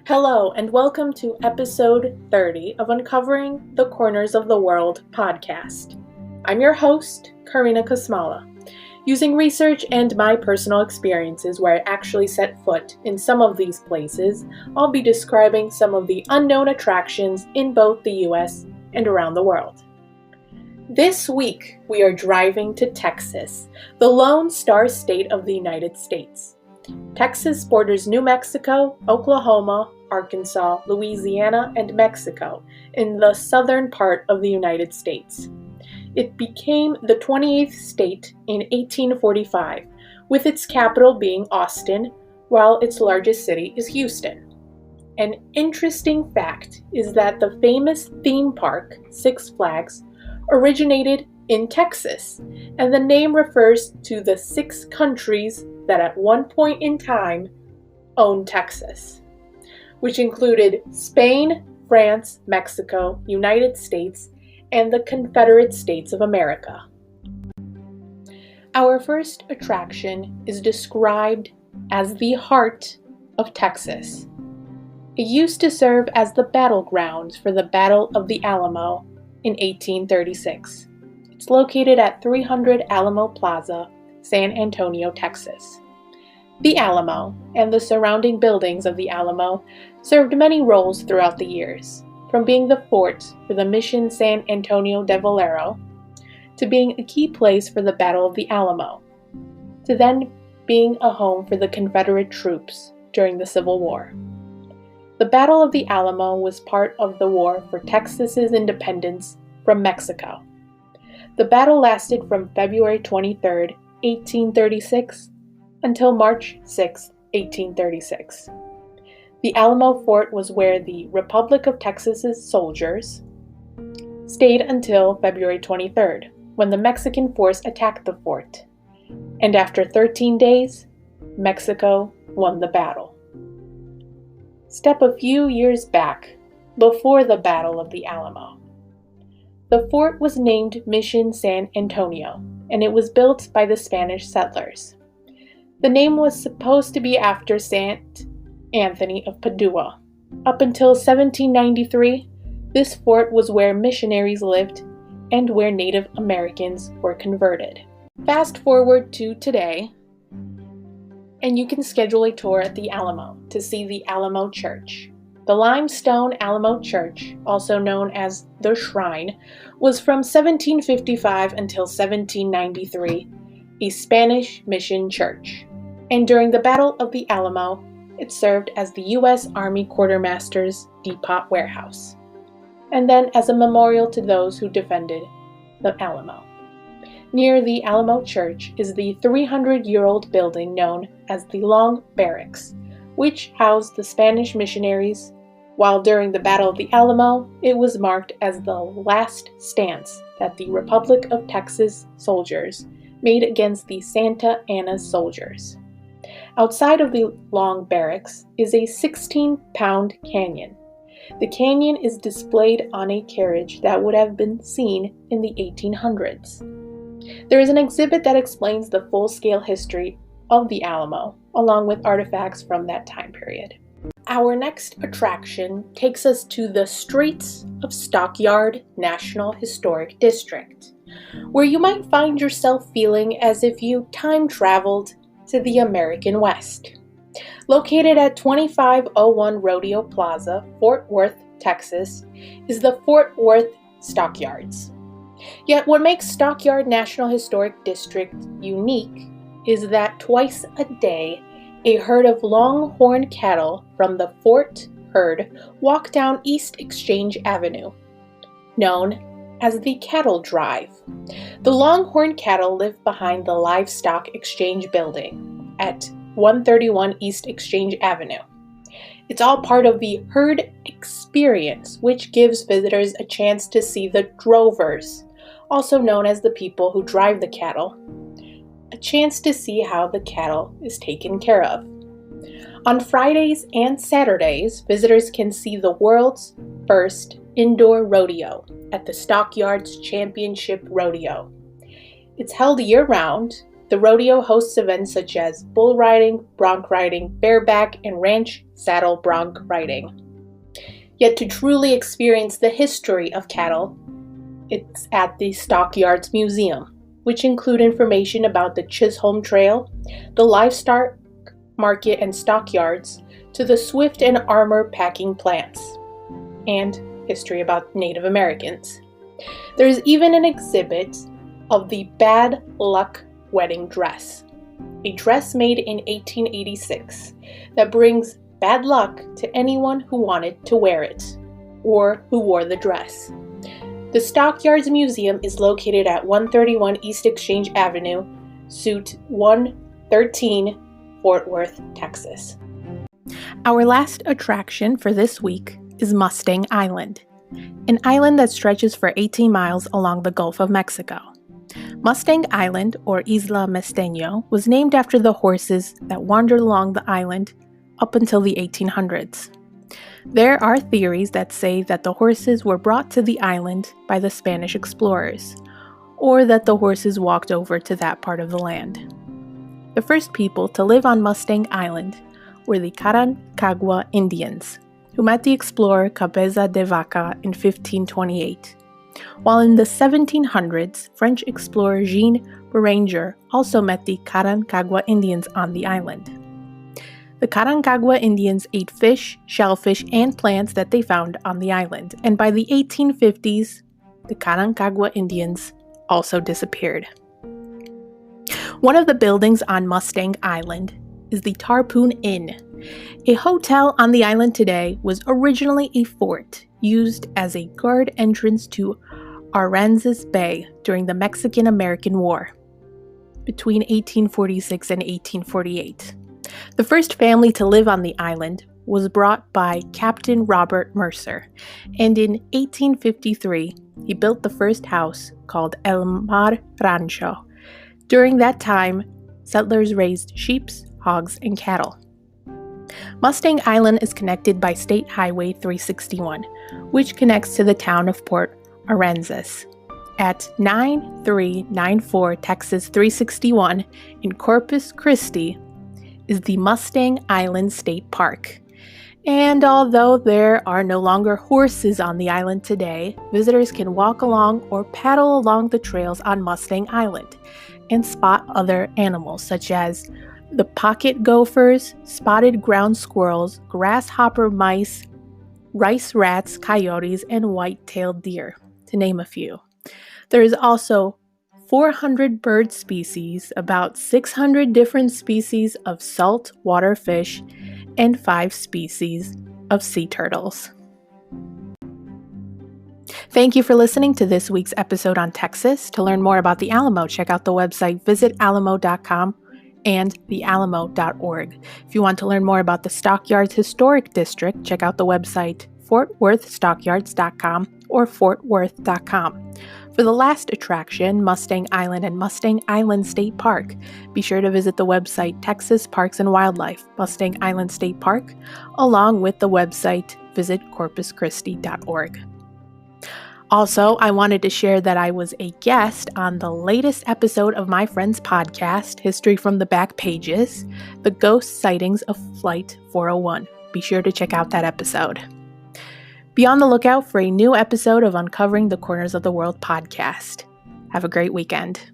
Hello, and welcome to episode 30 of Uncovering the Corners of the World podcast. I'm your host, Karina Kosmala. Using research and my personal experiences where I actually set foot in some of these places, I'll be describing some of the unknown attractions in both the US and around the world. This week, we are driving to Texas, the Lone Star State of the United States. Texas borders New Mexico, Oklahoma, Arkansas, Louisiana, and Mexico in the southern part of the United States. It became the 28th state in 1845, with its capital being Austin, while its largest city is Houston. An interesting fact is that the famous theme park, Six Flags, originated in Texas, and the name refers to the 6 countries that at one point in time owned Texas, which included Spain, France, Mexico, United States, and the Confederate States of America. Our first attraction is described as the heart of Texas. It used to serve as the battlegrounds for the Battle of the Alamo in 1836. It's located at 300 Alamo Plaza, San Antonio, Texas. The Alamo and the surrounding buildings of the Alamo served many roles throughout the years, from being the fort for the Mission San Antonio de Valero, to being a key place for the Battle of the Alamo, to then being a home for the Confederate troops during the Civil War. The Battle of the Alamo was part of the war for Texas's independence from Mexico. The battle lasted from February 23, 1836, until March 6, 1836. The Alamo Fort was where the Republic of Texas's soldiers stayed until February 23rd, when the Mexican force attacked the fort. And after 13 days, Mexico won the battle. Step a few years back, before the Battle of the Alamo. The fort was named Mission San Antonio, and it was built by the Spanish settlers. The name was supposed to be after Saint Anthony of Padua. Up until 1793, this fort was where missionaries lived and where Native Americans were converted. Fast forward to today, and you can schedule a tour at the Alamo to see the Alamo Church. The limestone Alamo Church, also known as the Shrine, was from 1755 until 1793, a Spanish mission church. And during the Battle of the Alamo, it served as the U.S. Army Quartermaster's Depot Warehouse, and then as a memorial to those who defended the Alamo. Near the Alamo Church is the 300-year-old building known as the Long Barracks, which housed the Spanish missionaries, while during the Battle of the Alamo, it was marked as the last stance that the Republic of Texas soldiers made against the Santa Anna soldiers. Outside of the Long Barracks is a 16-pound canyon. The canyon is displayed on a carriage that would have been seen in the 1800s. There is an exhibit that explains the full-scale history of the Alamo, along with artifacts from that time period. Our next attraction takes us to the streets of Stockyards National Historic District, where you might find yourself feeling as if you time-traveled to the American West. Located at 2501 Rodeo Plaza, Fort Worth, Texas, is the Fort Worth Stockyards. Yet what makes Stockyards National Historic District unique is that twice a day, a herd of longhorn cattle from the Fort herd walk down East Exchange Avenue, known as the Cattle Drive. The longhorn cattle live behind the Livestock Exchange building at 131 East Exchange Avenue. It's all part of the herd experience, which gives visitors a chance to see the drovers, also known as the people who drive the cattle, a chance to see how the cattle is taken care of. On Fridays and Saturdays, visitors can see the world's first indoor rodeo at the Stockyards Championship Rodeo. It's held year-round. The The rodeo hosts events such as bull riding, bronc riding, bareback, and ranch saddle bronc riding. Yet to truly experience the history of cattle, it's at the Stockyards Museum, which include information about the Chisholm Trail, the livestock market and stockyards, to the Swift and Armour packing plants, and history about Native Americans. There is even an exhibit of the Bad Luck Wedding Dress, a dress made in 1886 that brings bad luck to anyone who wanted to wear it, or who wore the dress. The Stockyards Museum is located at 131 East Exchange Avenue, Suite 113, Fort Worth, Texas. Our last attraction for this week is Mustang Island, an island that stretches for 18 miles along the Gulf of Mexico. Mustang Island, or Isla Mesteño, was named after the horses that wandered along the island up until the 1800s. There are theories that say that the horses were brought to the island by the Spanish explorers, or that the horses walked over to that part of the land. The first people to live on Mustang Island were the Carancagua Indians, who met the explorer Cabeza de Vaca in 1528, while in the 1700s, French explorer Jean Beranger also met the Carancagua Indians on the island. The Carancagua Indians ate fish, shellfish, and plants that they found on the island, and by the 1850s, the Carancagua Indians also disappeared. One of the buildings on Mustang Island is the Tarpon Inn. A hotel on the island today was originally a fort used as a guard entrance to Aransas Bay during the Mexican-American War between 1846 and 1848. The first family to live on the island was brought by Captain Robert Mercer, and in 1853, he built the first house called El Mar Rancho. During that time, settlers raised sheep, hogs, and cattle. Mustang Island is connected by State Highway 361, which connects to the town of Port Aransas. At 9394 Texas 361 in Corpus Christi is the Mustang Island State Park. And although there are no longer horses on the island today, visitors can walk along or paddle along the trails on Mustang Island and spot other animals such as the pocket gophers, spotted ground squirrels, grasshopper mice, rice rats, coyotes, and white-tailed deer, to name a few. There is also 400 bird species, about 600 different species of saltwater fish, and 5 species of sea turtles. Thank you for listening to this week's episode on Texas. To learn more about the Alamo, check out the website visitalamo.com and thealamo.org. If you want to learn more about the Stockyards Historic District, check out the website fortworthstockyards.com or fortworth.com. For the last attraction, Mustang Island and Mustang Island State Park, be sure to visit the website Texas Parks and Wildlife, Mustang Island State Park, along with the website visitcorpuschristi.org. Also, I wanted to share that I was a guest on the latest episode of my friend's podcast, History from the Back Pages, The Ghost Sightings of Flight 401. Be sure to check out that episode. Be on the lookout for a new episode of Uncovering the Corners of the World podcast. Have a great weekend.